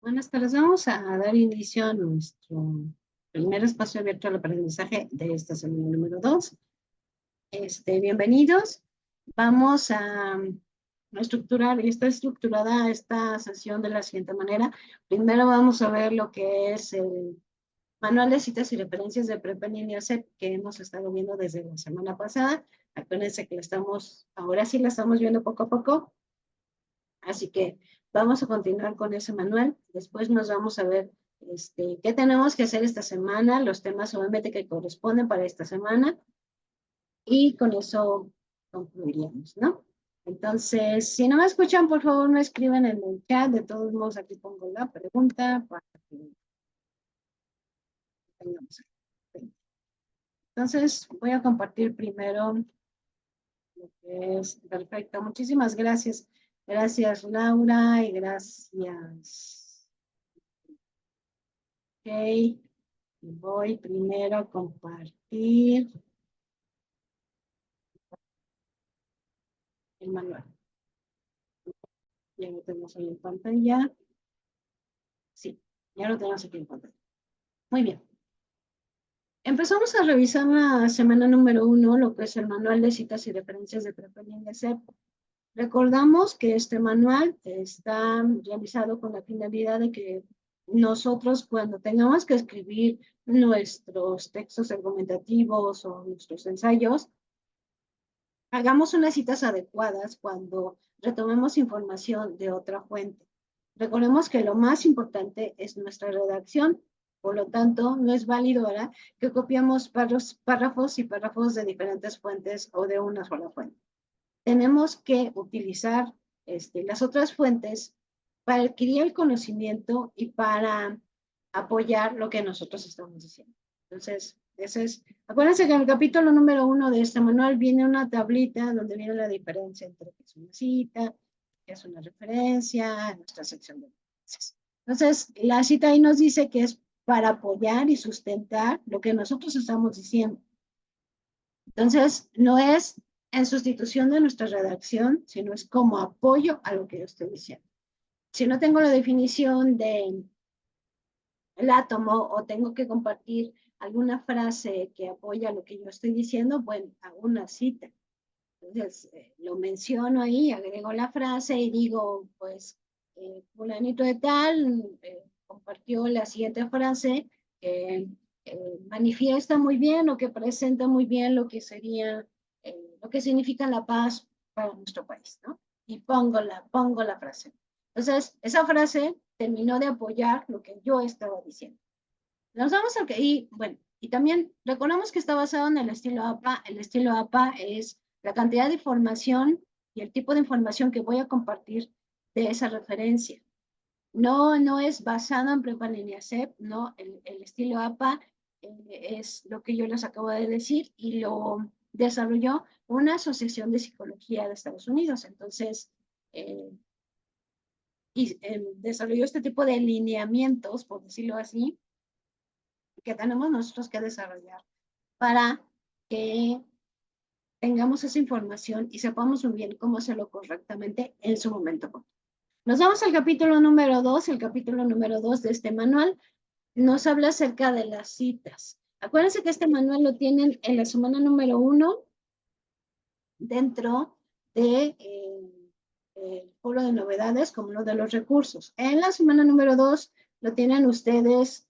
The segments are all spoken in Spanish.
Buenas tardes. Vamos a dar inicio a nuestro primer espacio abierto al aprendizaje de esta semana número 2. Bienvenidos. Vamos a estructurar, y está estructurada esta sesión de la siguiente manera. Primero vamos a ver lo que es el manual de citas y referencias de Prepa en línea CEP que hemos estado viendo desde la semana pasada. Acuérdense que ahora sí la estamos viendo poco a poco. Así que vamos a continuar con ese manual. Después nos vamos a ver qué tenemos que hacer esta semana, los temas obviamente que corresponden para esta semana. Y con eso concluiríamos, ¿no? Entonces, si no me escuchan, por favor, me escriben en el chat. De todos modos, aquí pongo la pregunta para que tengamos. Entonces, voy a compartir primero lo que es perfecto. Muchísimas gracias. Gracias, Laura, y gracias. Ok, voy primero a compartir el manual. Ya lo tenemos ahí en pantalla. Sí, ya lo tenemos aquí en pantalla. Muy bien. Empezamos a revisar la semana número 1, lo que es el manual de citas y referencias de Prepa en línea CEP. Recordamos que este manual está realizado con la finalidad de que nosotros, cuando tengamos que escribir nuestros textos argumentativos o nuestros ensayos, hagamos unas citas adecuadas cuando retomemos información de otra fuente. Recordemos que lo más importante es nuestra redacción, por lo tanto, no es válido ahora que copiamos párrafos y párrafos de diferentes fuentes o de una sola fuente. Tenemos que utilizar las otras fuentes para adquirir el conocimiento y para apoyar lo que nosotros estamos diciendo. Entonces, acuérdense que en el capítulo número 1 de este manual viene una tablita donde viene la diferencia entre qué es una cita, qué es una referencia, nuestra sección de referencias. Entonces, la cita ahí nos dice que es para apoyar y sustentar lo que nosotros estamos diciendo. Entonces, no es en sustitución de nuestra redacción, sino es como apoyo a lo que yo estoy diciendo. Si no tengo la definición de el átomo o tengo que compartir alguna frase que apoya lo que yo estoy diciendo, bueno, hago una cita. Entonces, lo menciono ahí, agrego la frase y digo, pues, fulanito de tal compartió la siguiente frase que manifiesta muy bien o que presenta muy bien lo que sería, lo que significa la paz para nuestro país, ¿no? Y pongo la frase. Entonces, esa frase terminó de apoyar lo que yo estaba diciendo. Nos vamos a que, y bueno, y también recordamos que está basado en el estilo APA. El estilo APA es la cantidad de información y el tipo de información que voy a compartir de esa referencia. No es basado en Prepa en línea CEP, no, el estilo APA es lo que yo les acabo de decir y lo desarrolló una asociación de psicología de Estados Unidos. Entonces, desarrolló este tipo de lineamientos, por decirlo así, que tenemos nosotros que desarrollar para que tengamos esa información y sepamos muy bien cómo hacerlo correctamente en su momento. Nos vamos al capítulo número 2. El capítulo número 2 de este manual nos habla acerca de las citas. Acuérdense que este manual lo tienen en la semana número 1 dentro de el foro de novedades como uno de los recursos. En la semana número 2 lo tienen ustedes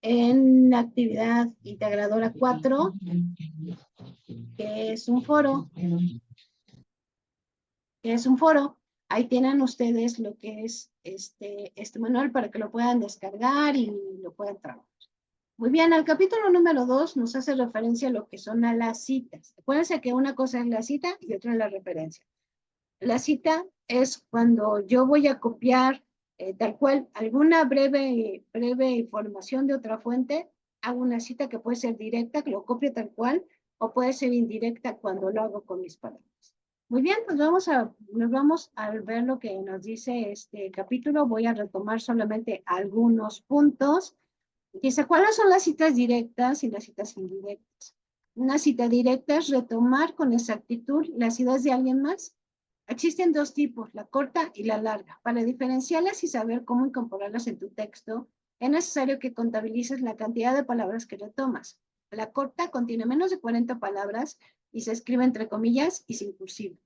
en la actividad integradora 4, que es un foro, Ahí tienen ustedes lo que es este manual para que lo puedan descargar y lo puedan trabajar. Muy bien, al capítulo número 2 nos hace referencia a lo que son a las citas. Acuérdense que una cosa es la cita y otra es la referencia. La cita es cuando yo voy a copiar tal cual alguna breve información de otra fuente, hago una cita que puede ser directa, que lo copio tal cual, o puede ser indirecta cuando lo hago con mis palabras. Muy bien, pues nos vamos a ver lo que nos dice este capítulo. Voy a retomar solamente algunos puntos. Dice, ¿cuáles son las citas directas y las citas indirectas? Una cita directa es retomar con exactitud las ideas de alguien más Existen dos tipos, la corta y la larga. Para diferenciarlas y saber cómo incorporarlas en tu texto, es necesario que contabilices la cantidad de palabras que retomas. La corta contiene menos de 40 palabras y se escribe entre comillas y sin cursiva.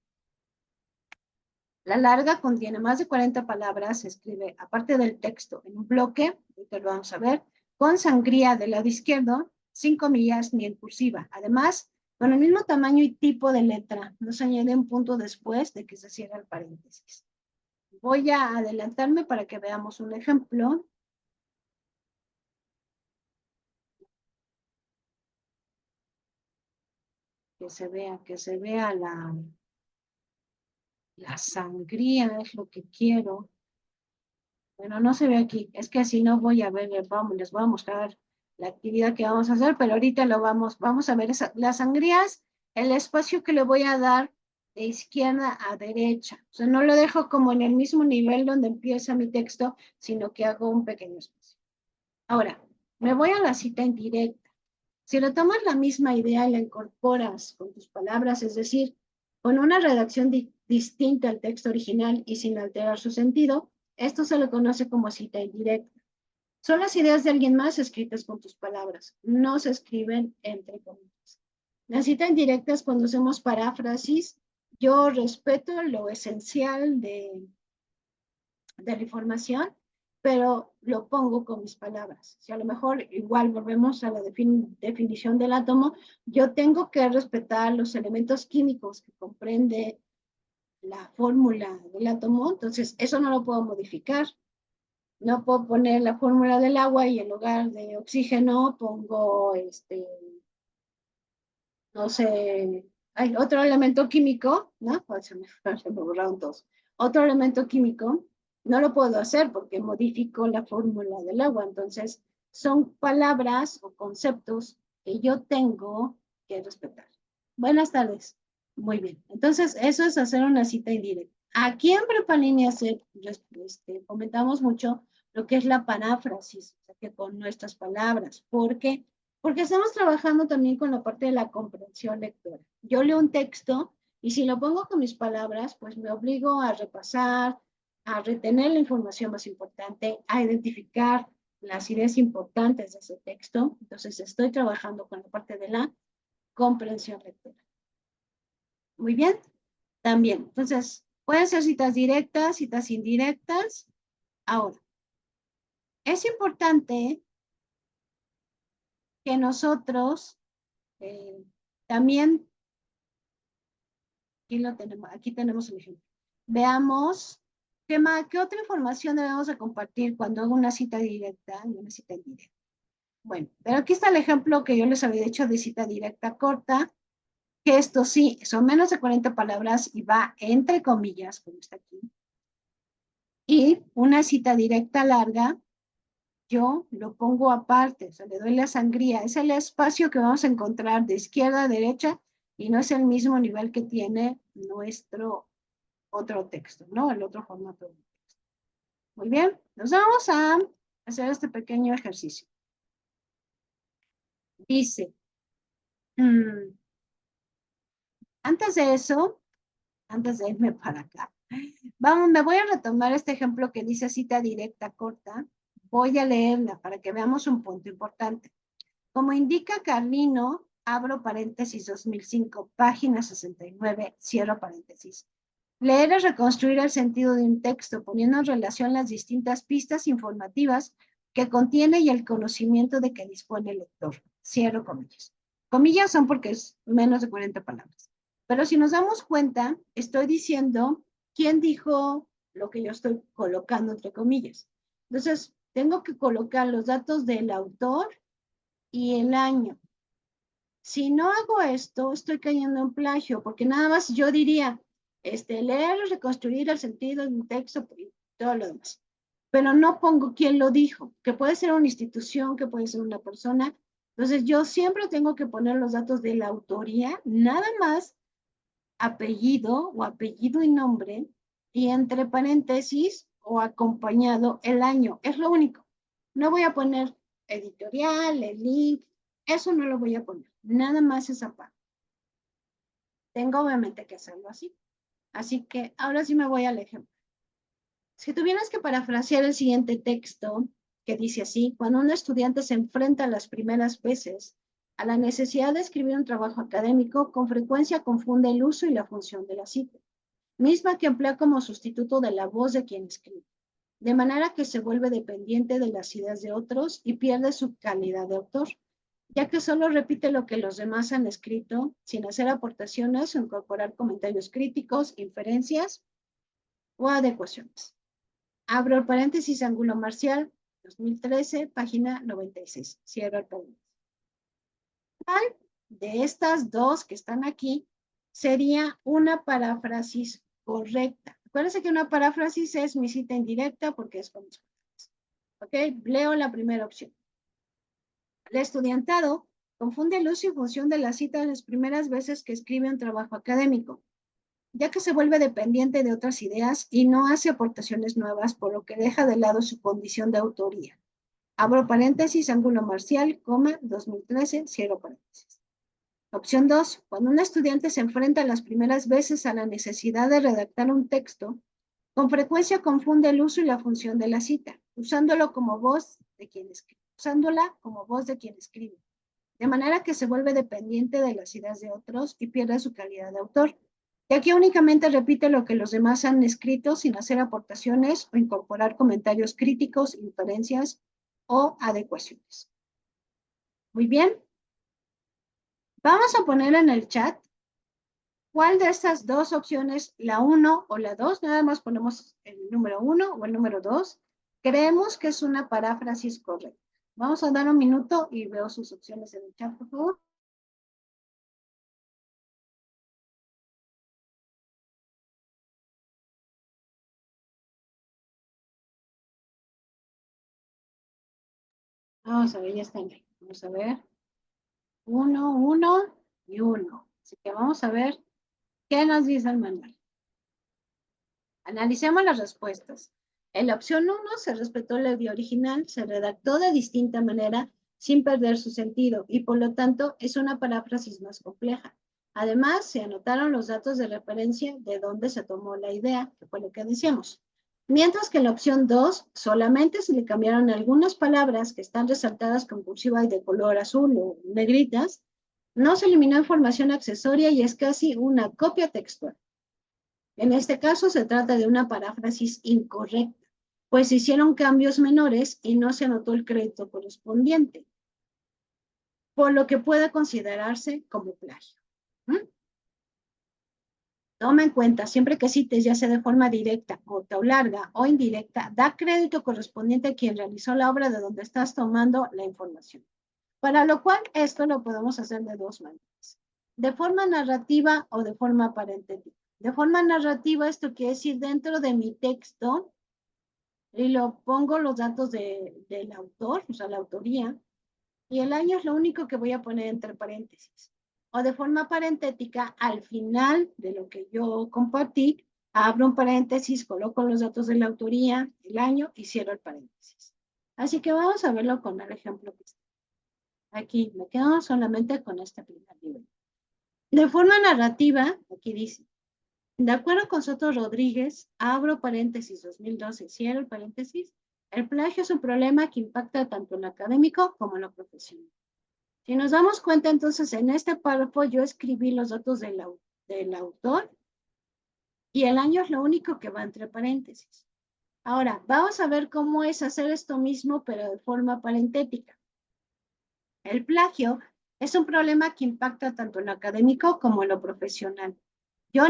La larga contiene más de 40 palabras, se escribe aparte del texto en un bloque, ahorita lo vamos a ver, con sangría del lado izquierdo, sin comillas ni en cursiva. Además, con el mismo tamaño y tipo de letra, no se añade un punto después de que se cierra el paréntesis. Voy a adelantarme para que veamos un ejemplo. Que se vea la sangría, es lo que quiero. Bueno, no se ve aquí, es que así no voy a ver, vamos, les voy a mostrar la actividad que vamos a hacer, pero ahorita lo vamos a ver las sangrías, el espacio que le voy a dar de izquierda a derecha. O sea, no lo dejo como en el mismo nivel donde empieza mi texto, sino que hago un pequeño espacio. Ahora, me voy a la cita indirecta. Si retomas la misma idea y la incorporas con tus palabras, es decir, con una redacción distinta al texto original y sin alterar su sentido, esto se le conoce como cita indirecta. Son las ideas de alguien más escritas con tus palabras, no se escriben entre comillas. La cita indirecta es cuando hacemos paráfrasis. Yo respeto lo esencial de la información, pero lo pongo con mis palabras. Si a lo mejor igual volvemos a la definición del átomo, yo tengo que respetar los elementos químicos que comprende la fórmula del átomo, entonces eso no lo puedo modificar. No puedo poner la fórmula del agua y en lugar de oxígeno pongo, no sé, hay otro elemento químico, ¿no? Se me borraron todos. Otro elemento químico, no lo puedo hacer porque modifico la fórmula del agua. Entonces, son palabras o conceptos que yo tengo que respetar. Buenas tardes. Muy bien. Entonces, eso es hacer una cita indirecta. Aquí en Prepalínea comentamos mucho lo que es la paráfrasis, o sea, que con nuestras palabras. ¿Por qué? Porque estamos trabajando también con la parte de la comprensión lectora. Yo leo un texto y si lo pongo con mis palabras, pues me obligo a repasar, a retener la información más importante, a identificar las ideas importantes de ese texto. Entonces estoy trabajando con la parte de la comprensión lectora. Muy bien, también. Entonces, pueden ser citas directas, citas indirectas. Ahora, es importante que nosotros también aquí tenemos el ejemplo. Veamos qué otra información debemos de compartir cuando hago una cita directa y una cita indirecta. Bueno, pero aquí está el ejemplo que yo les había dicho de cita directa corta, que esto sí, son menos de 40 palabras y va entre comillas, como está aquí. Y una cita directa larga, yo lo pongo aparte, o sea, le doy la sangría. Es el espacio que vamos a encontrar de izquierda a derecha y no es el mismo nivel que tiene nuestro otro texto, ¿no? El otro formato de texto. Muy bien, nos vamos a hacer este pequeño ejercicio. Dice, antes de eso, antes de irme para acá, me voy a retomar este ejemplo que dice cita directa corta. Voy a leerla para que veamos un punto importante. Como indica Carlino, abro paréntesis 2005, página 69, cierro paréntesis. Leer es reconstruir el sentido de un texto, poniendo en relación las distintas pistas informativas que contiene y el conocimiento de que dispone el lector. Cierro comillas. Comillas son porque es menos de 40 palabras. Pero si nos damos cuenta, estoy diciendo quién dijo lo que yo estoy colocando entre comillas. Entonces, tengo que colocar los datos del autor y el año. Si no hago esto, estoy cayendo en plagio, porque nada más yo diría, leer, reconstruir el sentido de un texto y todo lo demás. Pero no pongo quién lo dijo, que puede ser una institución, que puede ser una persona. Entonces yo siempre tengo que poner los datos de la autoría, nada más apellido o apellido y nombre, y entre paréntesis o acompañado el año. Es lo único. No voy a poner editorial, el link, eso no lo voy a poner. Nada más esa parte. Tengo obviamente que hacerlo así. Así que ahora sí me voy al ejemplo. Si tuvieras que parafrasear el siguiente texto, que dice así: cuando un estudiante se enfrenta las primeras veces a la necesidad de escribir un trabajo académico, con frecuencia confunde el uso y la función de la cita, misma que emplea como sustituto de la voz de quien escribe, de manera que se vuelve dependiente de las ideas de otros y pierde su calidad de autor, ya que solo repite lo que los demás han escrito, sin hacer aportaciones o incorporar comentarios críticos, inferencias o adecuaciones. Abro el paréntesis, ángulo marcial, 2013, página 96. Cierro el paréntesis. ¿Cuál de estas dos que están aquí sería una paráfrasis correcta? Acuérdense que una paráfrasis es mi cita indirecta porque es con mis palabras. ¿Ok? Leo la primera opción. El estudiantado confunde el uso y función de la cita en las primeras veces que escribe un trabajo académico, ya que se vuelve dependiente de otras ideas y no hace aportaciones nuevas, por lo que deja de lado su condición de autoría. Abro paréntesis, ángulo marcial, coma, 2013, cierro paréntesis. Opción 2. Cuando un estudiante se enfrenta las primeras veces a la necesidad de redactar un texto, con frecuencia confunde el uso y la función de la cita, usándola como voz de quien escribe, de manera que se vuelve dependiente de las ideas de otros y pierde su calidad de autor, ya que únicamente repite lo que los demás han escrito sin hacer aportaciones o incorporar comentarios críticos, inferencias o adecuaciones. Muy bien. Vamos a poner en el chat cuál de estas dos opciones, la 1 o la 2, nada más ponemos el número 1 o el número 2, creemos que es una paráfrasis correcta. Vamos a dar un minuto y veo sus opciones en el chat, por favor. Vamos a ver, ya están ahí. Vamos a ver. 1, 1 y 1. Así que vamos a ver qué nos dice el manual. Analicemos las respuestas. En la opción 1 se respetó la idea original, se redactó de distinta manera sin perder su sentido y por lo tanto es una paráfrasis más compleja. Además, se anotaron los datos de referencia de dónde se tomó la idea, que fue lo que decíamos. Mientras que en la opción 2 solamente se le cambiaron algunas palabras que están resaltadas con cursiva y de color azul o negritas, no se eliminó información accesoria y es casi una copia textual. En este caso se trata de una paráfrasis incorrecta, pues se hicieron cambios menores y no se anotó el crédito correspondiente, por lo que puede considerarse como plagio. Toma en cuenta, siempre que cites, ya sea de forma directa, corta o larga, o indirecta, da crédito correspondiente a quien realizó la obra de donde estás tomando la información. Para lo cual, esto lo podemos hacer de dos maneras: de forma narrativa o de forma parentética. De forma narrativa, esto quiere decir dentro de mi texto, y lo pongo los datos del autor, o sea, la autoría, y el año es lo único que voy a poner entre paréntesis. O de forma parentética, al final de lo que yo compartí, abro un paréntesis, coloco los datos de la autoría, el año y cierro el paréntesis. Así que vamos a verlo con el ejemplo que está. Aquí me quedo solamente con este primer nivel. De forma narrativa, aquí dice: de acuerdo con Soto Rodríguez, abro paréntesis 2012, cierro el paréntesis, el plagio es un problema que impacta tanto en lo académico como en lo profesional. Si nos damos cuenta, entonces, en este párrafo yo escribí los datos del autor y el año es lo único que va entre paréntesis. Ahora, vamos a ver cómo es hacer esto mismo, pero de forma parentética. El plagio es un problema que impacta tanto en lo académico como en lo profesional. Yo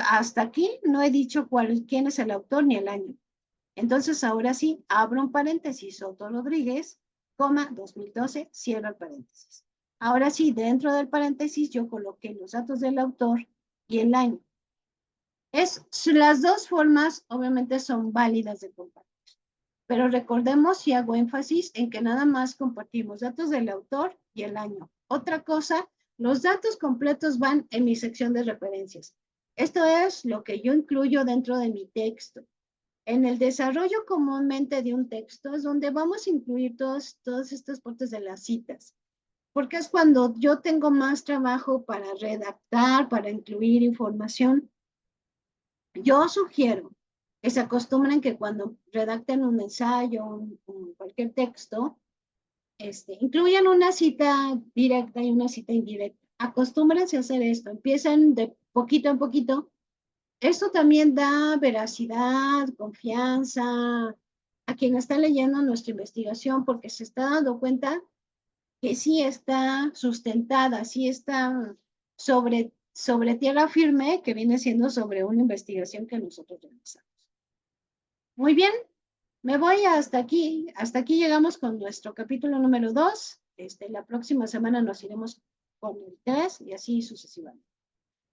hasta aquí no he dicho quién es el autor ni el año. Entonces, ahora sí, abro un paréntesis, Soto Rodríguez, 2012, cierro el paréntesis. Ahora sí, dentro del paréntesis yo coloqué los datos del autor y el año. Las dos formas obviamente son válidas de compartir, pero recordemos y hago énfasis en que nada más compartimos datos del autor y el año. Otra cosa, los datos completos van en mi sección de referencias. Esto es lo que yo incluyo dentro de mi texto. En el desarrollo comúnmente de un texto es donde vamos a incluir todas estas partes de las citas, porque es cuando yo tengo más trabajo para redactar, para incluir información. Yo sugiero que se acostumbren que cuando redacten un ensayo, cualquier texto, incluyan una cita directa y una cita indirecta. Acostúmbrense a hacer esto, empiecen de poquito en poquito. Esto también da veracidad, confianza a quien está leyendo nuestra investigación porque se está dando cuenta que sí está sustentada, sí está sobre tierra firme, que viene siendo sobre una investigación que nosotros realizamos. Muy bien, me voy hasta aquí. Hasta aquí llegamos con nuestro capítulo número 2. La próxima semana nos iremos con el 3 y así sucesivamente.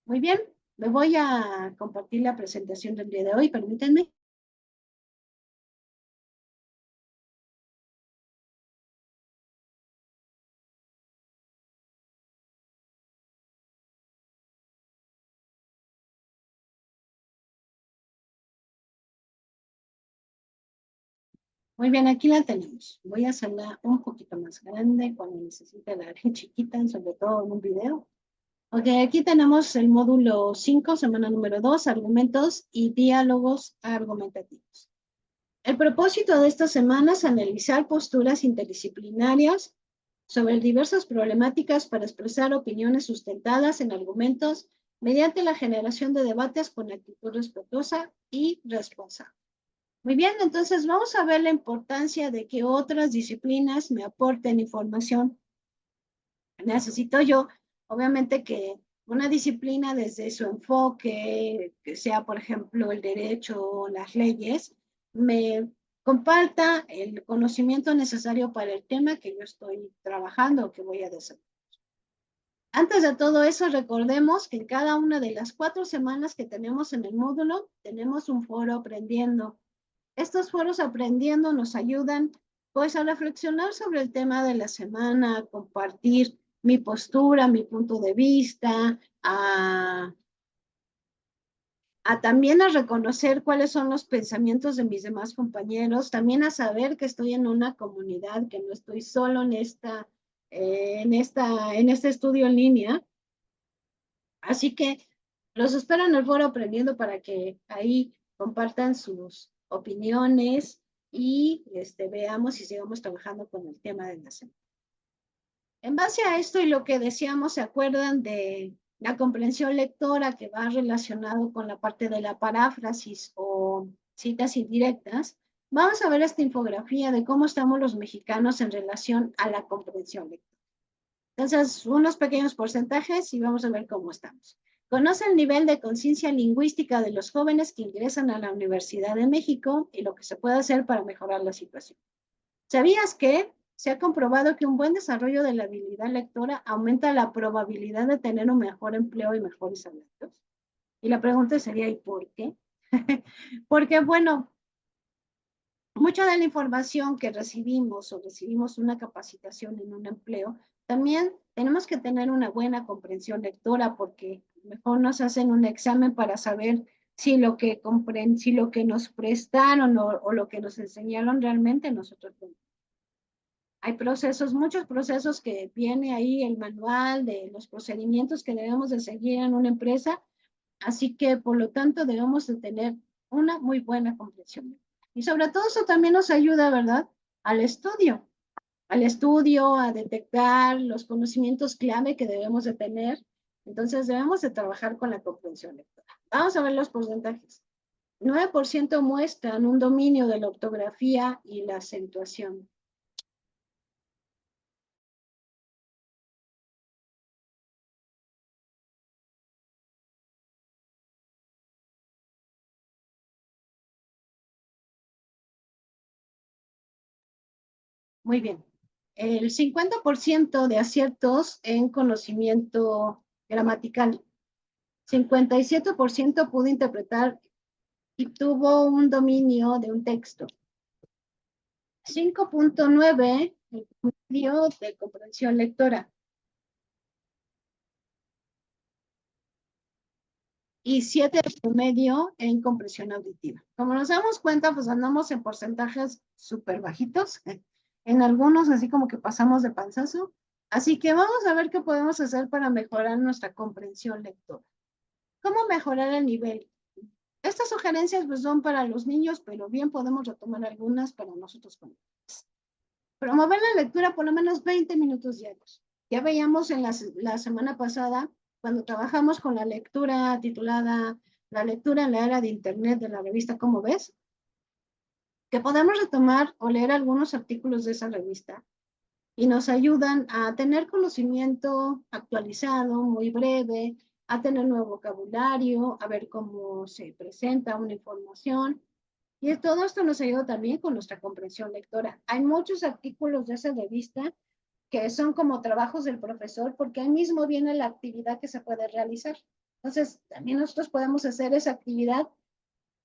Muy bien, me voy a compartir la presentación del día de hoy. Permítanme. Muy bien, aquí la tenemos. Voy a hacerla un poquito más grande cuando necesite la área chiquita, sobre todo en un video. Ok, aquí tenemos el módulo 5, semana número 2, argumentos y diálogos argumentativos. El propósito de esta semana es analizar posturas interdisciplinarias sobre diversas problemáticas para expresar opiniones sustentadas en argumentos mediante la generación de debates con actitud respetuosa y responsable. Muy bien, entonces vamos a ver la importancia de que otras disciplinas me aporten información. Necesito yo, obviamente, que una disciplina desde su enfoque, que sea, por ejemplo, el derecho o las leyes, me comparta el conocimiento necesario para el tema que yo estoy trabajando, que voy a desarrollar. Antes de todo eso, recordemos que en cada una de las 4 semanas que tenemos en el módulo, tenemos un foro aprendiendo. Estos foros aprendiendo nos ayudan pues a reflexionar sobre el tema de la semana, a compartir mi postura, mi punto de vista, también a reconocer cuáles son los pensamientos de mis demás compañeros, también a saber que estoy en una comunidad, que no estoy solo en este estudio en línea. Así que los espero en el foro aprendiendo para que ahí compartan sus opiniones y veamos si sigamos trabajando con el tema de la semana. En base a esto y lo que decíamos, ¿se acuerdan de la comprensión lectora que va relacionado con la parte de la paráfrasis o citas indirectas? Vamos a ver esta infografía de cómo estamos los mexicanos en relación a la comprensión lectora. Entonces, unos pequeños porcentajes y vamos a ver cómo estamos. Conoce el nivel de conciencia lingüística de los jóvenes que ingresan a la Universidad de México y lo que se puede hacer para mejorar la situación. ¿Sabías que se ha comprobado que un buen desarrollo de la habilidad lectora aumenta la probabilidad de tener un mejor empleo y mejores salarios? Y la pregunta sería, ¿y por qué? Porque, bueno, mucha de la información que recibimos o recibimos una capacitación en un empleo, también tenemos que tener una buena comprensión lectora porque mejor nos hacen un examen para saber si lo que si lo que nos prestaron o lo que nos enseñaron realmente nosotros. Hay procesos, muchos procesos que viene ahí el manual de los procedimientos que debemos de seguir en una empresa, así que por lo tanto debemos de tener una muy buena comprensión. Y sobre todo eso también nos ayuda, ¿verdad? Al estudio, a detectar los conocimientos clave que debemos de tener. Entonces debemos de trabajar con la comprensión lectora. Vamos a ver los porcentajes. 9% muestran un dominio de la ortografía y la acentuación. Muy bien. El 50% de aciertos en conocimiento gramatical. 57% pudo interpretar y tuvo un dominio de un texto. 5.9 el promedio de comprensión lectora. Y 7 el promedio en comprensión auditiva. Como nos damos cuenta, pues andamos en porcentajes súper bajitos. En algunos así como que pasamos de panzazo. Así que vamos a ver qué podemos hacer para mejorar nuestra comprensión lectora. ¿Cómo mejorar el nivel? Estas sugerencias pues, son para los niños, pero bien podemos retomar algunas para nosotros. Promover la lectura por lo menos 20 minutos diarios. Ya veíamos en la semana pasada, cuando trabajamos con la lectura titulada La lectura en la era de Internet de la revista ¿Cómo ves? Que podemos retomar o leer algunos artículos de esa revista y nos ayudan a tener conocimiento actualizado, muy breve, a tener nuevo vocabulario, a ver cómo se presenta una información. Y todo esto nos ayuda también con nuestra comprensión lectora. Hay muchos artículos de esa revista que son como trabajos del profesor, porque ahí mismo viene la actividad que se puede realizar. Entonces, también nosotros podemos hacer esa actividad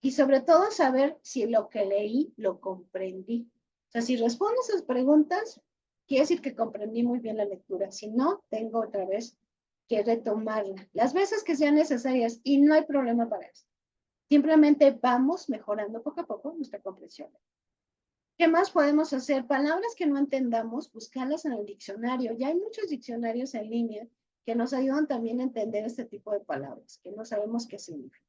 y sobre todo saber si lo que leí lo comprendí. O sea, si respondo esas preguntas, quiere decir que comprendí muy bien la lectura. Si no, tengo otra vez que retomarla las veces que sean necesarias y no hay problema para eso. Simplemente vamos mejorando poco a poco nuestra comprensión. ¿Qué más podemos hacer? Palabras que no entendamos, buscarlas en el diccionario. Ya hay muchos diccionarios en línea que nos ayudan también a entender este tipo de palabras que no sabemos qué significan.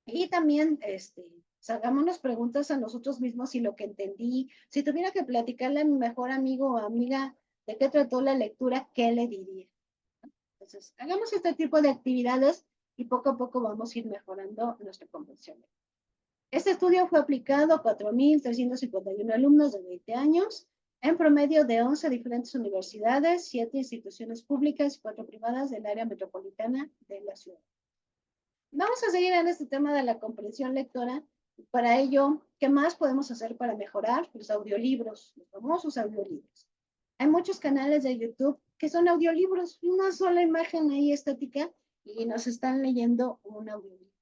Y también, hagámonos preguntas a nosotros mismos si lo que entendí, si tuviera que platicarle a mi mejor amigo o amiga de qué trató la lectura, ¿qué le diría? Entonces, hagamos este tipo de actividades y poco a poco vamos a ir mejorando nuestra comprensión. Este estudio fue aplicado a 4.351 alumnos de 20 años, en promedio de 11 diferentes universidades, 7 instituciones públicas y 4 privadas del área metropolitana de la ciudad. Vamos a seguir en este tema de la comprensión lectora. Para ello, ¿qué más podemos hacer para mejorar? Los audiolibros, los famosos audiolibros. Hay muchos canales de YouTube que son audiolibros, una sola imagen ahí estática y nos están leyendo un audiolibro.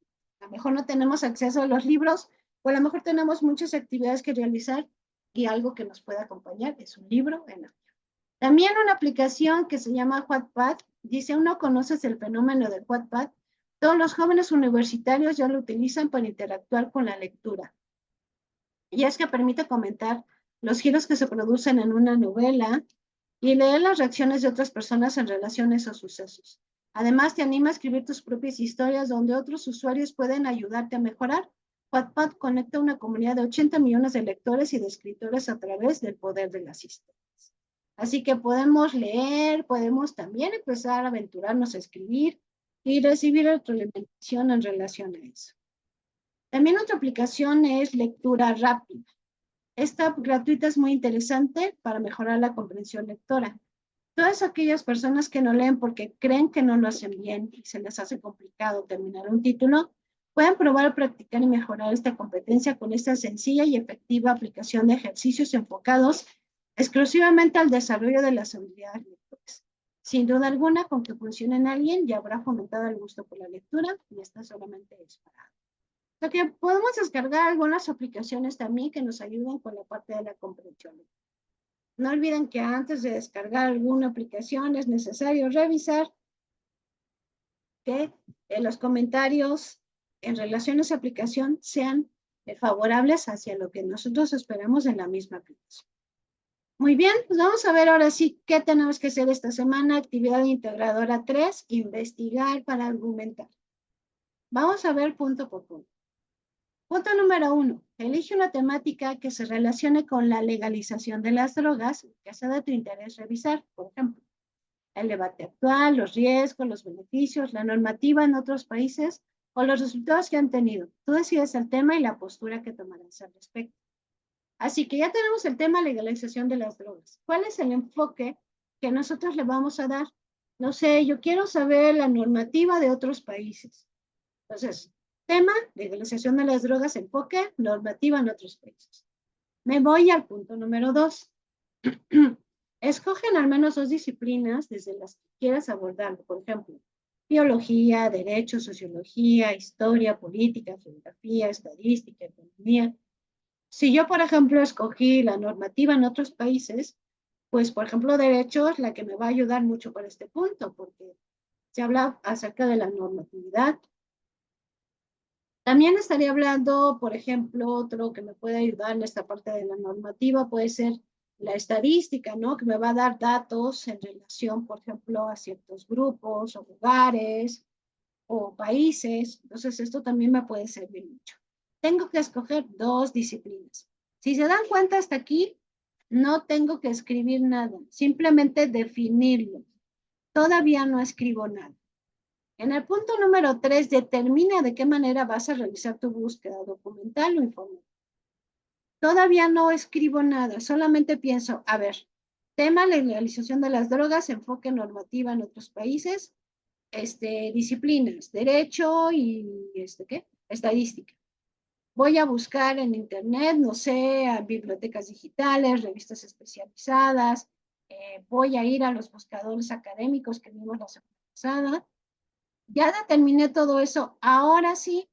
A lo mejor no tenemos acceso a los libros, o a lo mejor tenemos muchas actividades que realizar y algo que nos puede acompañar es un libro en audio. También una aplicación que se llama Wattpad, dice, ¿uno conoces el fenómeno del Wattpad? Todos los jóvenes universitarios ya lo utilizan para interactuar con la lectura. Y es que permite comentar los giros que se producen en una novela y leer las reacciones de otras personas en relación a esos sucesos. Además, te anima a escribir tus propias historias donde otros usuarios pueden ayudarte a mejorar. Wattpad conecta una comunidad de 80 millones de lectores y de escritores a través del poder de las historias. Así que podemos leer, podemos también empezar a aventurarnos a escribir y recibir retroalimentación en relación a eso. También otra aplicación es lectura rápida. Esta gratuita es muy interesante para mejorar la comprensión lectora. Todas aquellas personas que no leen porque creen que no lo hacen bien y se les hace complicado terminar un título, pueden probar, practicar y mejorar esta competencia con esta sencilla y efectiva aplicación de ejercicios enfocados exclusivamente al desarrollo de las habilidades lectoras. Sin duda alguna, con que funcione en alguien, ya habrá fomentado el gusto por la lectura y esta solamente es para. O sea que podemos descargar algunas aplicaciones también que nos ayuden con la parte de la comprensión. No olviden que antes de descargar alguna aplicación es necesario revisar que los comentarios en relación a esa aplicación sean favorables hacia lo que nosotros esperamos en la misma aplicación. Muy bien, pues vamos a ver ahora sí qué tenemos que hacer esta semana. Actividad integradora 3, investigar para argumentar. Vamos a ver punto por punto. Punto número 1. Elige una temática que se relacione con la legalización de las drogas, que sea de tu interés revisar, por ejemplo, el debate actual, los riesgos, los beneficios, la normativa en otros países o los resultados que han tenido. Tú decides el tema y la postura que tomarás al respecto. Así que ya tenemos el tema legalización de las drogas. ¿Cuál es el enfoque que nosotros le vamos a dar? No sé, yo quiero saber la normativa de otros países. Entonces, tema, legalización de las drogas, enfoque, normativa en otros países. Me voy al punto número 2. Escogen al menos 2 disciplinas desde las que quieras abordarlo. Por ejemplo, biología, derecho, sociología, historia, política, geografía, estadística, economía. Si yo, por ejemplo, escogí la normativa en otros países, pues, por ejemplo, derecho es la que me va a ayudar mucho para este punto, porque se habla acerca de la normatividad. También estaría hablando, por ejemplo, otro que me puede ayudar en esta parte de la normativa puede ser la estadística, ¿no? Que me va a dar datos en relación, por ejemplo, a ciertos grupos o lugares. o países. Entonces, esto también me puede servir mucho. Tengo que escoger 2 disciplinas. Si se dan cuenta hasta aquí, no tengo que escribir nada, simplemente definirlo. Todavía no escribo nada. En el punto número 3, determina de qué manera vas a realizar tu búsqueda documental o informativa. Todavía no escribo nada, solamente pienso, a ver, tema legalización de las drogas, enfoque normativa en otros países, disciplinas, derecho y, ¿qué? Estadística. Voy a buscar en internet, no sé, a bibliotecas digitales, revistas especializadas, voy a ir a los buscadores académicos que vimos la semana pasada. Ya determiné todo eso. Ahora sí,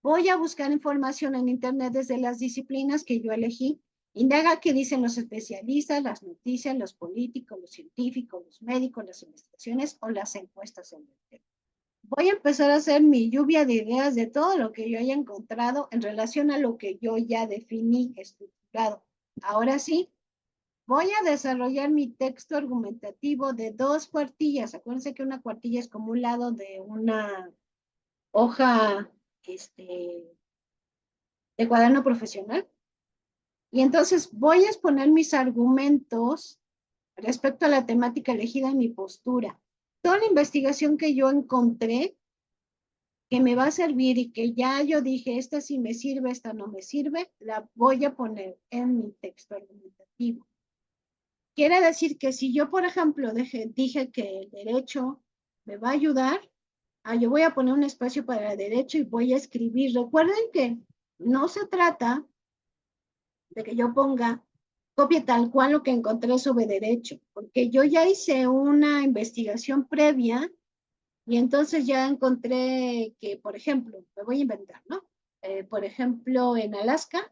voy a buscar información en internet desde las disciplinas que yo elegí. Indaga qué dicen los especialistas, las noticias, los políticos, los científicos, los médicos, las investigaciones o las encuestas en el tema. Voy a empezar a hacer mi lluvia de ideas de todo lo que yo haya encontrado en relación a lo que yo ya definí, estructurado. Ahora sí, voy a desarrollar mi texto argumentativo de 2 cuartillas. Acuérdense que una cuartilla es como un lado de una hoja de cuaderno profesional. Y entonces voy a exponer mis argumentos respecto a la temática elegida en mi postura. Toda la investigación que yo encontré que me va a servir y que ya yo dije, esta sí me sirve, esta no me sirve, la voy a poner en mi texto argumentativo. Quiere decir que si yo, por ejemplo, dije que el derecho me va a ayudar, yo voy a poner un espacio para el derecho y voy a escribir. Recuerden que no se trata de que yo ponga copie tal cual lo que encontré sobre derecho, porque yo ya hice una investigación previa y entonces ya encontré que, por ejemplo, me voy a inventar, ¿no? Por ejemplo, en Alaska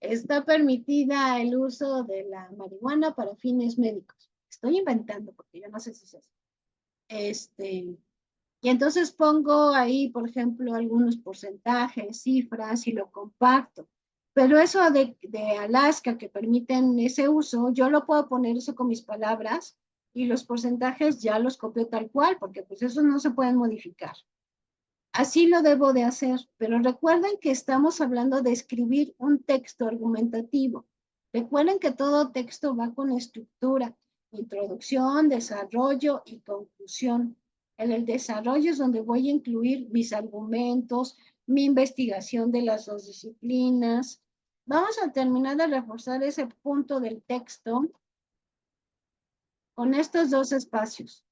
está permitida el uso de la marihuana para fines médicos. Estoy inventando porque yo no sé si es eso. Y entonces pongo ahí, por ejemplo, algunos porcentajes, cifras y lo comparto. Pero eso de Alaska que permiten ese uso, yo lo puedo poner eso con mis palabras y los porcentajes ya los copio tal cual, porque pues esos no se pueden modificar. Así lo debo de hacer, pero recuerden que estamos hablando de escribir un texto argumentativo. Recuerden que todo texto va con estructura, introducción, desarrollo y conclusión. En el desarrollo es donde voy a incluir mis argumentos, mi investigación de las 2 disciplinas. Vamos a terminar de reforzar ese punto del texto con estos 2 espacios.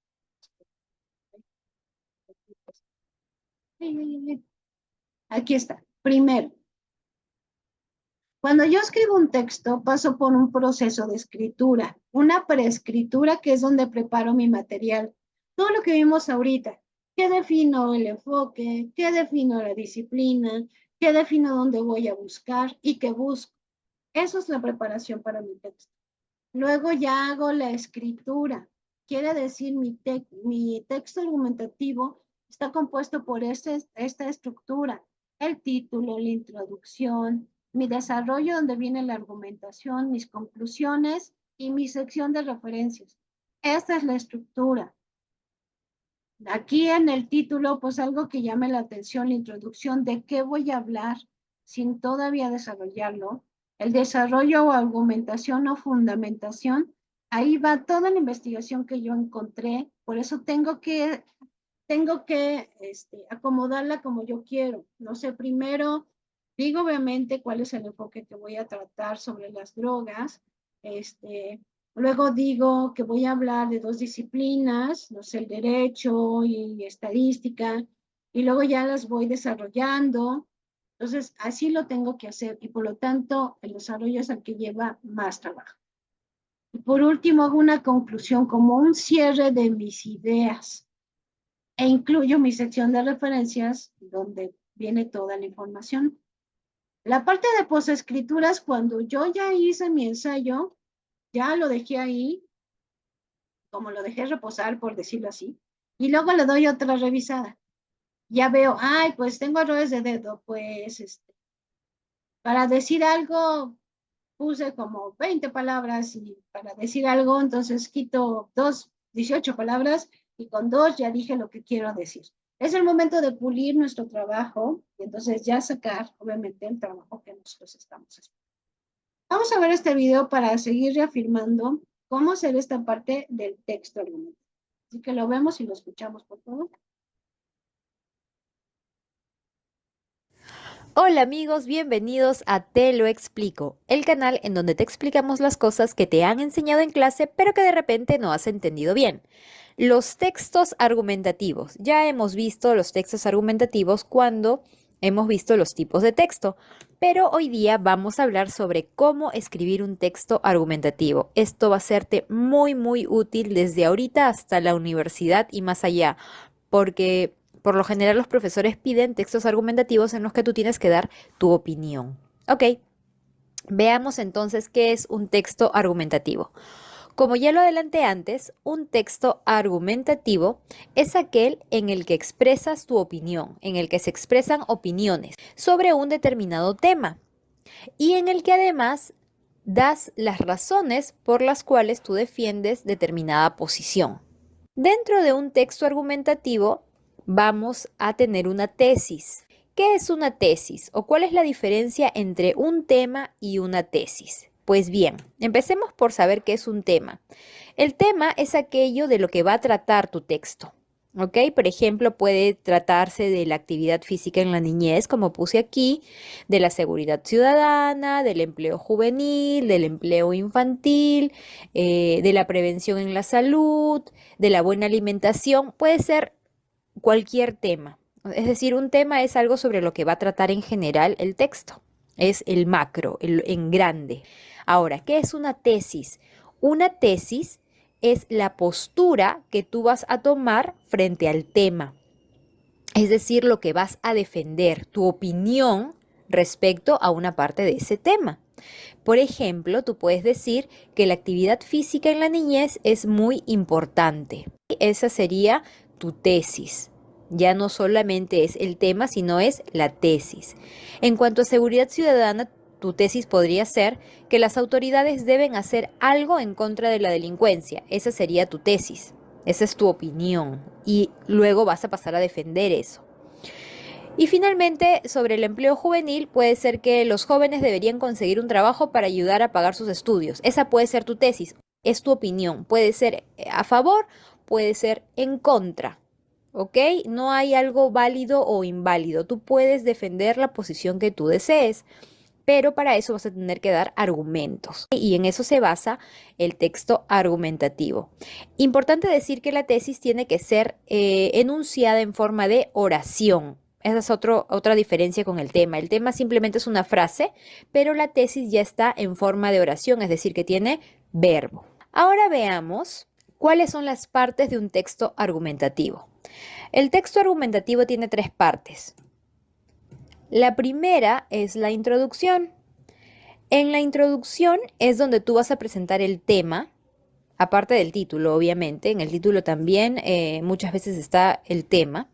Aquí está. Primero, cuando yo escribo un texto, paso por un proceso de escritura, una preescritura que es donde preparo mi material. Todo lo que vimos ahorita, qué defino el enfoque, qué defino la disciplina, qué defino dónde voy a buscar y qué busco. Eso es la preparación para mi texto. Luego ya hago la escritura. Quiere decir, mi texto argumentativo está compuesto por esta estructura, el título, la introducción, mi desarrollo donde viene la argumentación, mis conclusiones y mi sección de referencias. Esta es la estructura. Aquí en el título, pues algo que llame la atención, la introducción de qué voy a hablar sin todavía desarrollarlo, el desarrollo o argumentación o fundamentación, ahí va toda la investigación que yo encontré, por eso tengo que acomodarla como yo quiero. No sé, primero digo obviamente cuál es el enfoque que voy a tratar sobre las drogas, luego digo que voy a hablar de 2 disciplinas, no sé, el derecho y estadística, y luego ya las voy desarrollando. Entonces, así lo tengo que hacer y por lo tanto el desarrollo es el que lleva más trabajo. Y por último, hago una conclusión como un cierre de mis ideas e incluyo mi sección de referencias donde viene toda la información. La parte de posescrituras, cuando yo ya hice mi ensayo, ya lo dejé ahí, como lo dejé reposar, por decirlo así, y luego le doy otra revisada. Ya veo, ay, pues tengo errores de dedo, pues para decir algo puse como 20 palabras y para decir algo, entonces quito 18 palabras Y con 2 ya dije lo que quiero decir. Es el momento de pulir nuestro trabajo y entonces ya sacar, obviamente, el trabajo que nosotros estamos haciendo. Vamos a ver este video para seguir reafirmando cómo hacer esta parte del texto argumentativo. Así que lo vemos y lo escuchamos, por favor. Hola amigos, bienvenidos a Te lo explico, el canal en donde te explicamos las cosas que te han enseñado en clase pero que de repente no has entendido bien. Los textos argumentativos. Ya hemos visto los textos argumentativos cuando hemos visto los tipos de texto, pero hoy día vamos a hablar sobre cómo escribir un texto argumentativo. Esto va a serte muy útil desde ahorita hasta la universidad y más allá, porque por lo general los profesores piden textos argumentativos en los que tú tienes que dar tu opinión. Ok, veamos entonces qué es un texto argumentativo. Como ya lo adelanté antes, un texto argumentativo es aquel en el que expresas tu opinión, en el que se expresan opiniones sobre un determinado tema y en el que además das las razones por las cuales tú defiendes determinada posición. Dentro de un texto argumentativo vamos a tener una tesis. ¿Qué es una tesis o cuál es la diferencia entre un tema y una tesis? Pues bien, empecemos por saber qué es un tema. El tema es aquello de lo que va a tratar tu texto. ¿Ok? Por ejemplo, puede tratarse de la actividad física en la niñez, como puse aquí, de la seguridad ciudadana, del empleo juvenil, del empleo infantil, de la prevención en la salud, de la buena alimentación. Puede ser cualquier tema. Es decir, un tema es algo sobre lo que va a tratar en general el texto. Es el macro, en grande. Ahora, ¿qué es una tesis? Una tesis es la postura que tú vas a tomar frente al tema. Es decir, lo que vas a defender, tu opinión respecto a una parte de ese tema. Por ejemplo, tú puedes decir que la actividad física en la niñez es muy importante. Esa sería tu tesis. Ya no solamente es el tema, sino es la tesis. En cuanto a seguridad ciudadana, tu tesis podría ser que las autoridades deben hacer algo en contra de la delincuencia. Esa sería tu tesis. Esa es tu opinión. Y luego vas a pasar a defender eso. Y finalmente, sobre el empleo juvenil, puede ser que los jóvenes deberían conseguir un trabajo para ayudar a pagar sus estudios. Esa puede ser tu tesis, es tu opinión. Puede ser a favor, puede ser en contra. ¿Ok? No hay algo válido o inválido. Tú puedes defender la posición que tú desees, pero para eso vas a tener que dar argumentos. Y en eso se basa el texto argumentativo. Importante decir que la tesis tiene que ser enunciada en forma de oración. Esa es otra diferencia con el tema. El tema simplemente es una frase, pero la tesis ya está en forma de oración, es decir, que tiene verbo. Ahora veamos cuáles son las partes de un texto argumentativo. El texto argumentativo tiene 3 partes. La primera es la introducción. En la introducción es donde tú vas a presentar el tema, aparte del título, obviamente. En el título también muchas veces está el tema.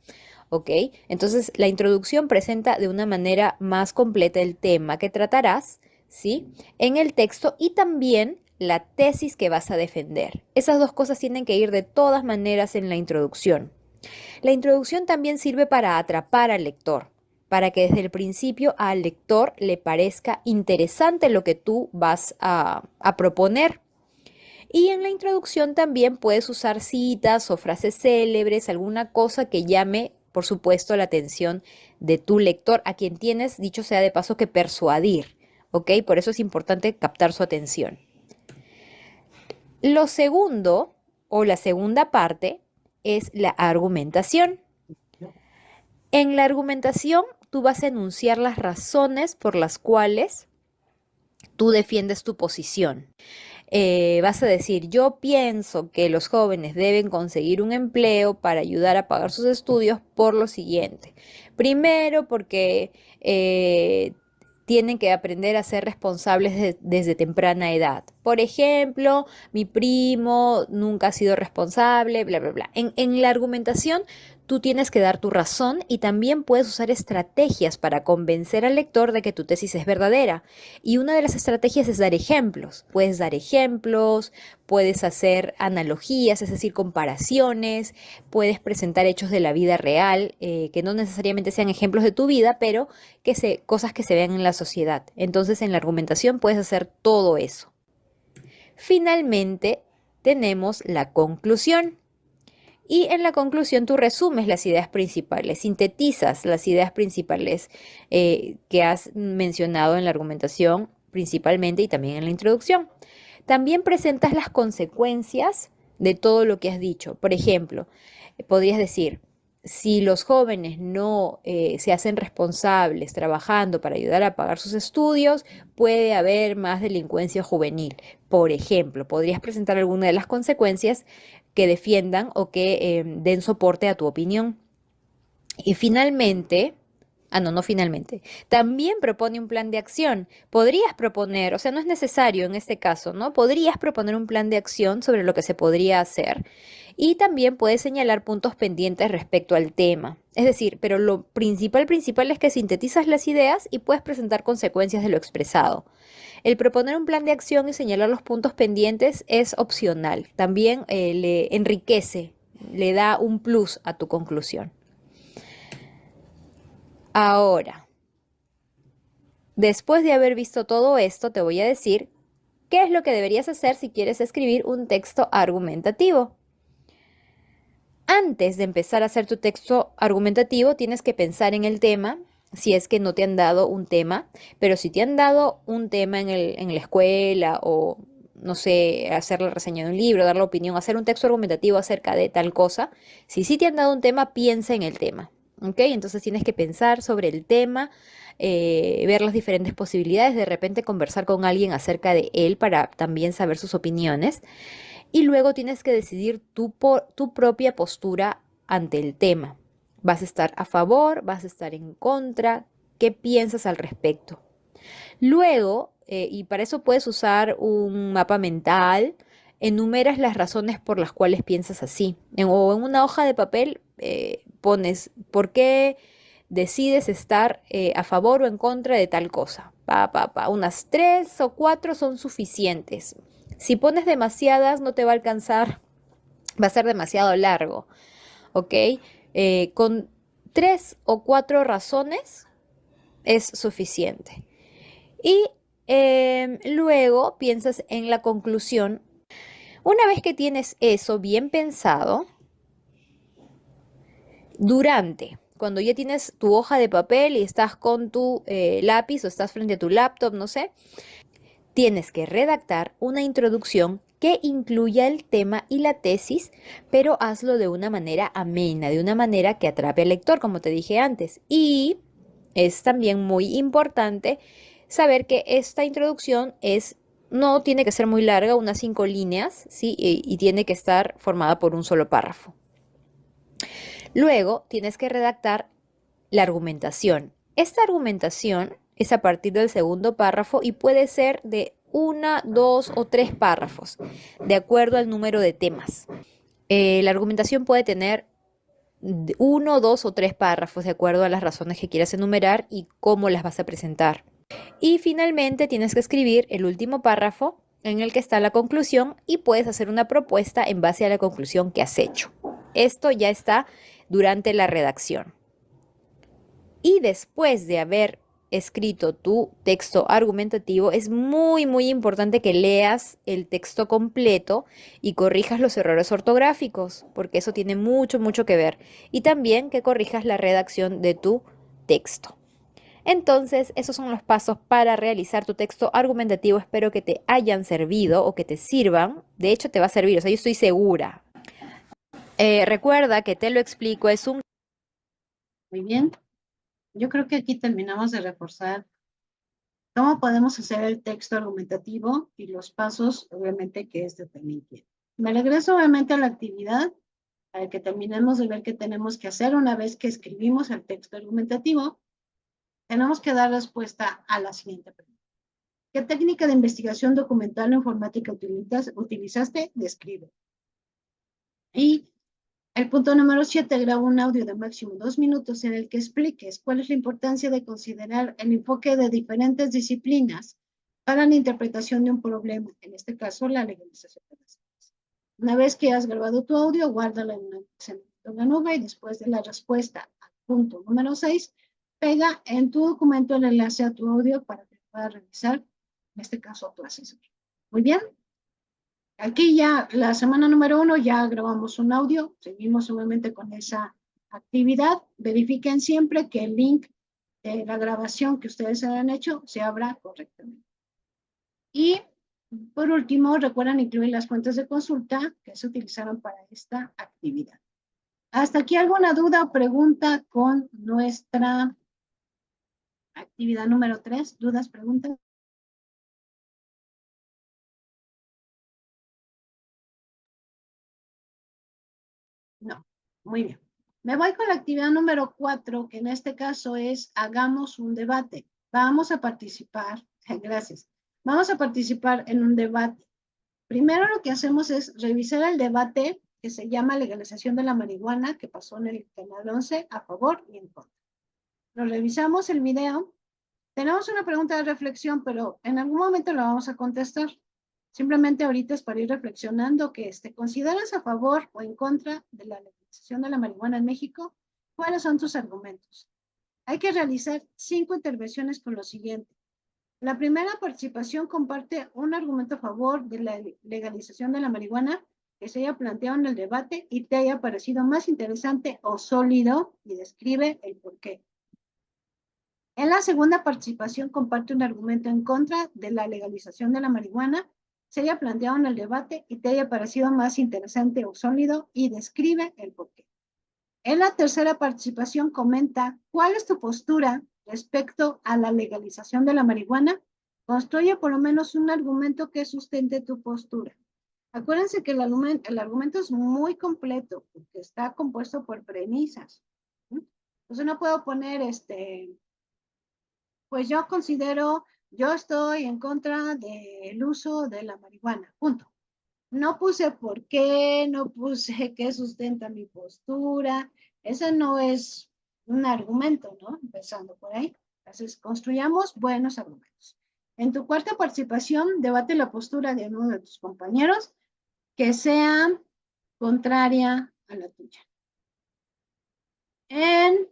¿Ok? Entonces, la introducción presenta de una manera más completa el tema que tratarás, ¿sí? En el texto y también la tesis que vas a defender. Esas 2 cosas tienen que ir de todas maneras en la introducción. La introducción también sirve para atrapar al lector, para que desde el principio al lector le parezca interesante lo que tú vas a proponer. Y en la introducción también puedes usar citas o frases célebres, alguna cosa que llame, por supuesto, la atención de tu lector, a quien tienes, dicho sea de paso, que persuadir, ¿ok? Por eso es importante captar su atención. Lo segundo, o la segunda parte, es la argumentación. En la argumentación, tú vas a enunciar las razones por las cuales tú defiendes tu posición. Vas a decir, yo pienso que los jóvenes deben conseguir un empleo para ayudar a pagar sus estudios por lo siguiente. Primero, porque tienen que aprender a ser responsables desde temprana edad. Por ejemplo, mi primo nunca ha sido responsable, bla. En la argumentación, Tú tienes que dar tu razón y también puedes usar estrategias para convencer al lector de que tu tesis es verdadera. Y una de las estrategias es dar ejemplos. Puedes dar ejemplos, puedes hacer analogías, es decir, comparaciones, puedes presentar hechos de la vida real, que no necesariamente sean ejemplos de tu vida, pero cosas que se vean en la sociedad. Entonces, en la argumentación puedes hacer todo eso. Finalmente, tenemos la conclusión. Y en la conclusión tú resumes las ideas principales, sintetizas las ideas principales que has mencionado en la argumentación principalmente y también en la introducción. También presentas las consecuencias de todo lo que has dicho. Por ejemplo, podrías decir, si los jóvenes no se hacen responsables trabajando para ayudar a pagar sus estudios, puede haber más delincuencia juvenil. Por ejemplo, podrías presentar alguna de las consecuencias que defiendan o que den soporte a tu opinión. Y finalmente, no finalmente, también propone un plan de acción. Podrías proponer, o sea, no es necesario en este caso, ¿no? Podrías proponer un plan de acción sobre lo que se podría hacer. Y también puedes señalar puntos pendientes respecto al tema. Es decir, pero lo principal es que sintetizas las ideas y puedes presentar consecuencias de lo expresado. El proponer un plan de acción y señalar los puntos pendientes es opcional. También le enriquece, le da un plus a tu conclusión. Ahora, después de haber visto todo esto, te voy a decir qué es lo que deberías hacer si quieres escribir un texto argumentativo. Antes de empezar a hacer tu texto argumentativo, tienes que pensar en el tema, si es que no te han dado un tema, pero si te han dado un tema en la escuela o, no sé, hacer la reseña de un libro, dar la opinión, hacer un texto argumentativo acerca de tal cosa, si sí te han dado un tema, piensa en el tema, ¿ok? Entonces tienes que pensar sobre el tema, ver las diferentes posibilidades, de repente conversar con alguien acerca de él para también saber sus opiniones y luego tienes que decidir tu propia postura ante el tema. ¿Vas a estar a favor? ¿Vas a estar en contra? ¿Qué piensas al respecto? Luego, y para eso puedes usar un mapa mental, enumeras las razones por las cuales piensas así. O en una hoja de papel pones por qué decides estar a favor o en contra de tal cosa. Unas 3 o 4 son suficientes. Si pones demasiadas, no te va a alcanzar, va a ser demasiado largo, ¿ok? Con 3 o 4 razones es suficiente. Y luego piensas en la conclusión. Una vez que tienes eso bien pensado, cuando ya tienes tu hoja de papel y estás con tu lápiz o estás frente a tu laptop, no sé, tienes que redactar una introducción que incluya el tema y la tesis, pero hazlo de una manera amena, de una manera que atrape al lector, como te dije antes. Y es también muy importante saber que esta introducción no tiene que ser muy larga, unas 5 líneas, ¿sí? Y tiene que estar formada por un solo párrafo. Luego tienes que redactar la argumentación. Esta argumentación es a partir del segundo párrafo y puede ser de 1, 2 o 3 párrafos, de acuerdo al número de temas. La argumentación puede tener 1, 2 o 3 párrafos, de acuerdo a las razones que quieras enumerar y cómo las vas a presentar. Y finalmente tienes que escribir el último párrafo en el que está la conclusión y puedes hacer una propuesta en base a la conclusión que has hecho. Esto ya está durante la redacción. Y después de haber escrito tu texto argumentativo, es muy, muy importante que leas el texto completo y corrijas los errores ortográficos, porque eso tiene mucho, mucho que ver. Y también que corrijas la redacción de tu texto. Entonces, esos son los pasos para realizar tu texto argumentativo. Espero que te hayan servido o que te sirvan. De hecho, te va a servir, o sea, yo estoy segura. Recuerda que Te lo explico es un... Muy bien. Yo creo que aquí terminamos de reforzar cómo podemos hacer el texto argumentativo y los pasos, obviamente, que este también quiere. Me regreso obviamente a la actividad para que terminemos de ver qué tenemos que hacer una vez que escribimos el texto argumentativo. Tenemos que dar respuesta a la siguiente pregunta. ¿Qué técnica de investigación documental o informática utilizaste? Describe. Y El punto número 7, graba un audio de máximo 2 minutos en el que expliques cuál es la importancia de considerar el enfoque de diferentes disciplinas para la interpretación de un problema, en este caso la legalización de las armas. Una vez que has grabado tu audio, guárdalo en la nube y después de la respuesta al punto número 6, pega en tu documento el enlace a tu audio para que puedas revisar, en este caso, tu asesor. Muy bien. Aquí ya, la semana número 1, ya grabamos un audio. Seguimos obviamente con esa actividad. Verifiquen siempre que el link de la grabación que ustedes hayan hecho se abra correctamente. Y por último, recuerden incluir las fuentes de consulta que se utilizaron para esta actividad. ¿Hasta aquí alguna duda o pregunta con nuestra actividad número 3? ¿Dudas, preguntas? No. Muy bien. Me voy con la actividad número 4, que en este caso es hagamos un debate. Vamos a participar, gracias. Vamos a participar en un debate. Primero lo que hacemos es revisar el debate que se llama legalización de la marihuana, que pasó en el canal 11, a favor y en contra. Lo revisamos el video. Tenemos una pregunta de reflexión, pero en algún momento la vamos a contestar. Simplemente ahorita es para ir reflexionando que ¿consideras a favor o en contra de la legalización de la marihuana en México? ¿Cuáles son tus argumentos? Hay que realizar 5 intervenciones con lo siguiente. La primera participación comparte un argumento a favor de la legalización de la marihuana que se haya planteado en el debate y te haya parecido más interesante o sólido y describe el porqué. En la segunda participación comparte un argumento en contra de la legalización de la marihuana, se haya planteado en el debate y te haya parecido más interesante o sólido y describe el porqué. En la tercera participación comenta cuál es tu postura respecto a la legalización de la marihuana. Construye por lo menos un argumento que sustente tu postura. Acuérdense que el argumento es muy completo porque está compuesto por premisas. Entonces no puedo poner pues yo estoy en contra del uso de la marihuana, punto. No puse por qué, no puse qué sustenta mi postura, ese no es un argumento, ¿no? Empezando por ahí. Entonces, construyamos buenos argumentos. En tu cuarta participación, debate la postura de uno de tus compañeros que sea contraria a la tuya. En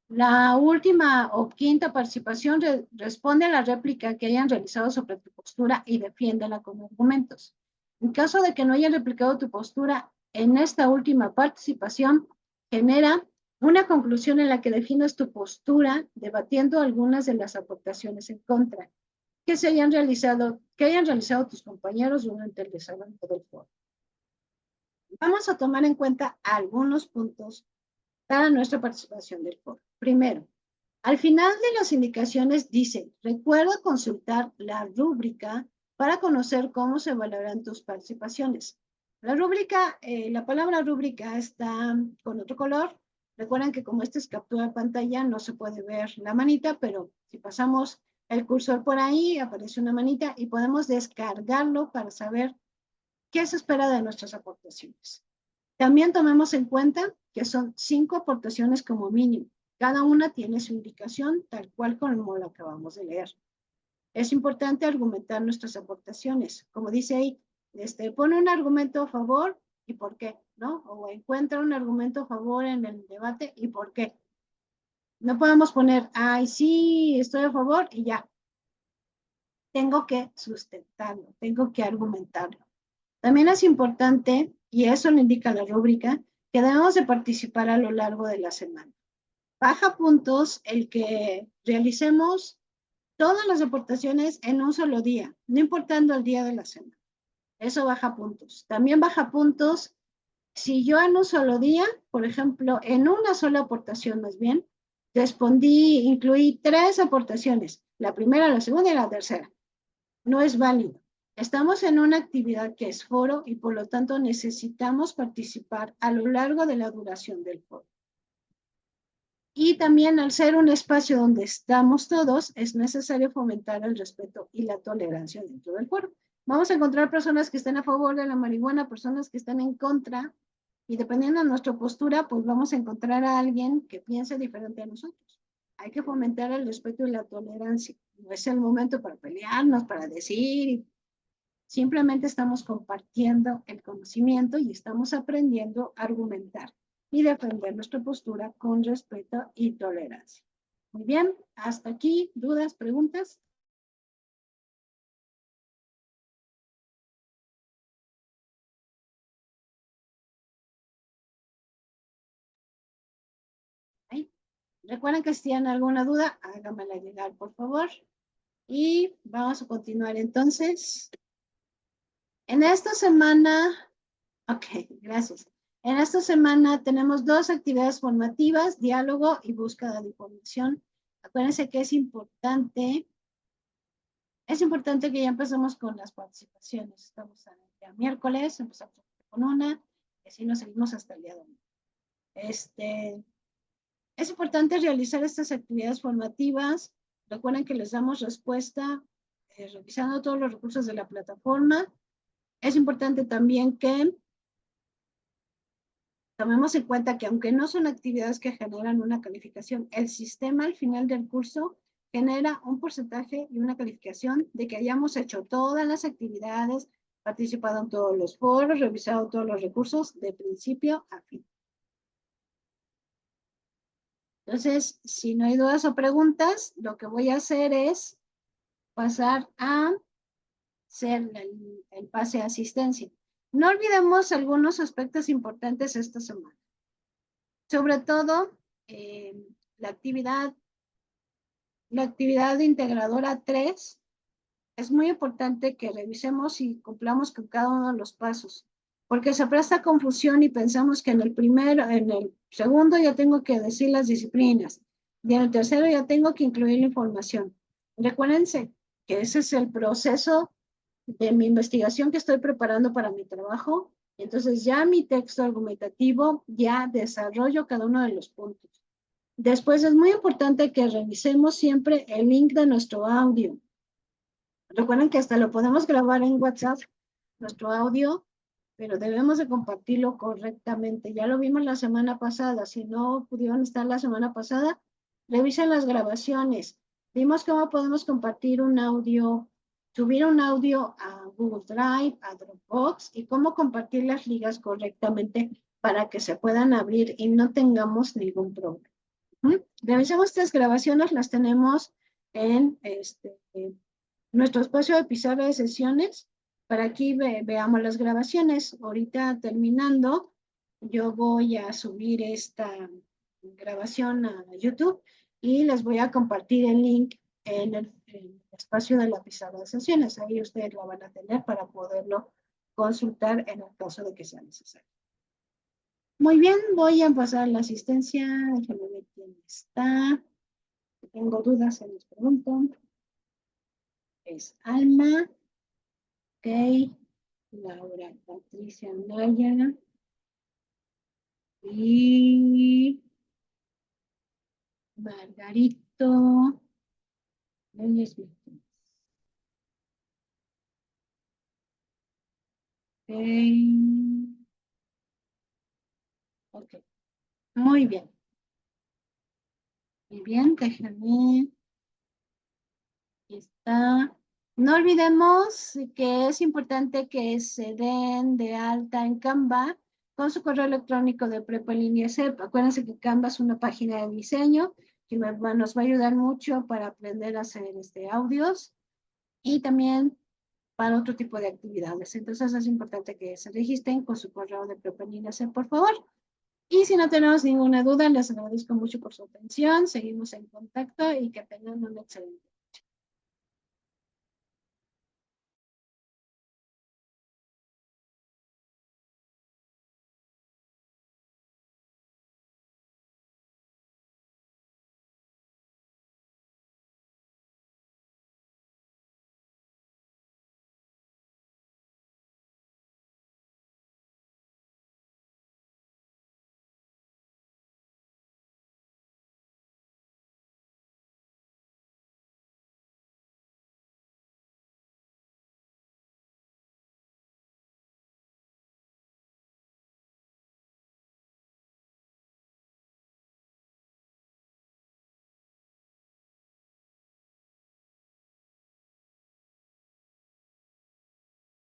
la última o quinta participación responde a la réplica que hayan realizado sobre tu postura y defiéndela con argumentos. En caso de que no hayan replicado tu postura, en esta última participación genera una conclusión en la que defines tu postura debatiendo algunas de las aportaciones en contra que hayan realizado tus compañeros durante el desarrollo del foro. Vamos a tomar en cuenta algunos puntos para nuestra participación del foro. Primero, al final de las indicaciones dice, recuerda consultar la rúbrica para conocer cómo se evaluarán tus participaciones. La rúbrica, la palabra rúbrica está con otro color. Recuerden que como esta es captura de pantalla, no se puede ver la manita, pero si pasamos el cursor por ahí, aparece una manita y podemos descargarlo para saber qué se espera de nuestras aportaciones. También tomemos en cuenta que son 5 aportaciones como mínimo. Cada una tiene su indicación, tal cual como lo acabamos de leer. Es importante argumentar nuestras aportaciones. Como dice ahí, pone un argumento a favor y por qué, ¿no? O encuentra un argumento a favor en el debate y por qué. No podemos poner, ay, sí, estoy a favor y ya. Tengo que sustentarlo, tengo que argumentarlo. También es importante, y eso lo indica la rúbrica, que debemos de participar a lo largo de la semana. Baja puntos el que realicemos todas las aportaciones en un solo día, no importando el día de la semana. Eso baja puntos. También baja puntos si yo en un solo día, por ejemplo, en una sola aportación más bien, incluí 3 aportaciones, la primera, la segunda y la tercera. No es válido. Estamos en una actividad que es foro y por lo tanto necesitamos participar a lo largo de la duración del foro. Y también al ser un espacio donde estamos todos, es necesario fomentar el respeto y la tolerancia dentro del foro. Vamos a encontrar personas que estén a favor de la marihuana, personas que estén en contra, Y dependiendo de nuestra postura, pues vamos a encontrar a alguien que piense diferente a nosotros. Hay que fomentar el respeto y la tolerancia. No es el momento para pelearnos, para decir. Simplemente estamos compartiendo el conocimiento y estamos aprendiendo a argumentar y defender nuestra postura con respeto y tolerancia. Muy bien, hasta aquí. ¿Dudas, preguntas? ¿Ahí? Recuerden que si tienen alguna duda, háganmela llegar, por favor. Y vamos a continuar entonces. En esta semana, ok, gracias. En esta semana tenemos 2 actividades formativas, diálogo y búsqueda de información. Acuérdense que es importante que ya empecemos con las participaciones. Estamos ya miércoles, empezamos con una, y así nos seguimos hasta el día domingo. Es importante realizar estas actividades formativas. Recuerden que les damos respuesta revisando todos los recursos de la plataforma. Es importante también que tomemos en cuenta que aunque no son actividades que generan una calificación, el sistema al final del curso genera un porcentaje y una calificación de que hayamos hecho todas las actividades, participado en todos los foros, revisado todos los recursos de principio a fin. Entonces, si no hay dudas o preguntas, lo que voy a hacer es pasar a hacer el pase a asistencia. No olvidemos algunos aspectos importantes esta semana. Sobre todo, la actividad integradora 3, es muy importante que revisemos y cumplamos con cada uno de los pasos, porque se presta confusión y pensamos que en el segundo ya tengo que decir las disciplinas, y en el tercero ya tengo que incluir la información. Recuérdense que ese es el proceso de mi investigación que estoy preparando para mi trabajo. Entonces ya mi texto argumentativo, ya desarrollo cada uno de los puntos. Después es muy importante que revisemos siempre el link de nuestro audio. Recuerden que hasta lo podemos grabar en WhatsApp, nuestro audio, pero debemos de compartirlo correctamente. Ya lo vimos la semana pasada. Si no pudieron estar la semana pasada, revisen las grabaciones. Vimos cómo podemos compartir un audio, subir un audio a Google Drive, a Dropbox, y cómo compartir las ligas correctamente para que se puedan abrir y no tengamos ningún problema. Revisemos estas grabaciones, las tenemos en nuestro espacio de pizarra de sesiones. Para aquí veamos las grabaciones. Ahorita terminando, yo voy a subir esta grabación a YouTube y les voy a compartir el link en el espacio de la pizarra de sesiones. Ahí ustedes lo van a tener para poderlo consultar en el caso de que sea necesario. Muy bien, voy a pasar la asistencia. Déjenme ver quién está. Si tengo dudas, se les pregunto. Es Alma. Ok. Laura Patricia Naya. Y Margarito. Ok. Muy bien. Muy bien, déjame. Aquí está. No olvidemos que es importante que se den de alta en Canva con su correo electrónico de Prepa en Línea CEP. Acuérdense que Canva es una página de diseño que nos va a ayudar mucho para aprender a hacer audios y también para otro tipo de actividades. Entonces es importante que se registren con su correo de Prepa en Línea CEP, por favor. Y si no tenemos ninguna duda, les agradezco mucho por su atención. Seguimos en contacto y que tengan un excelente día.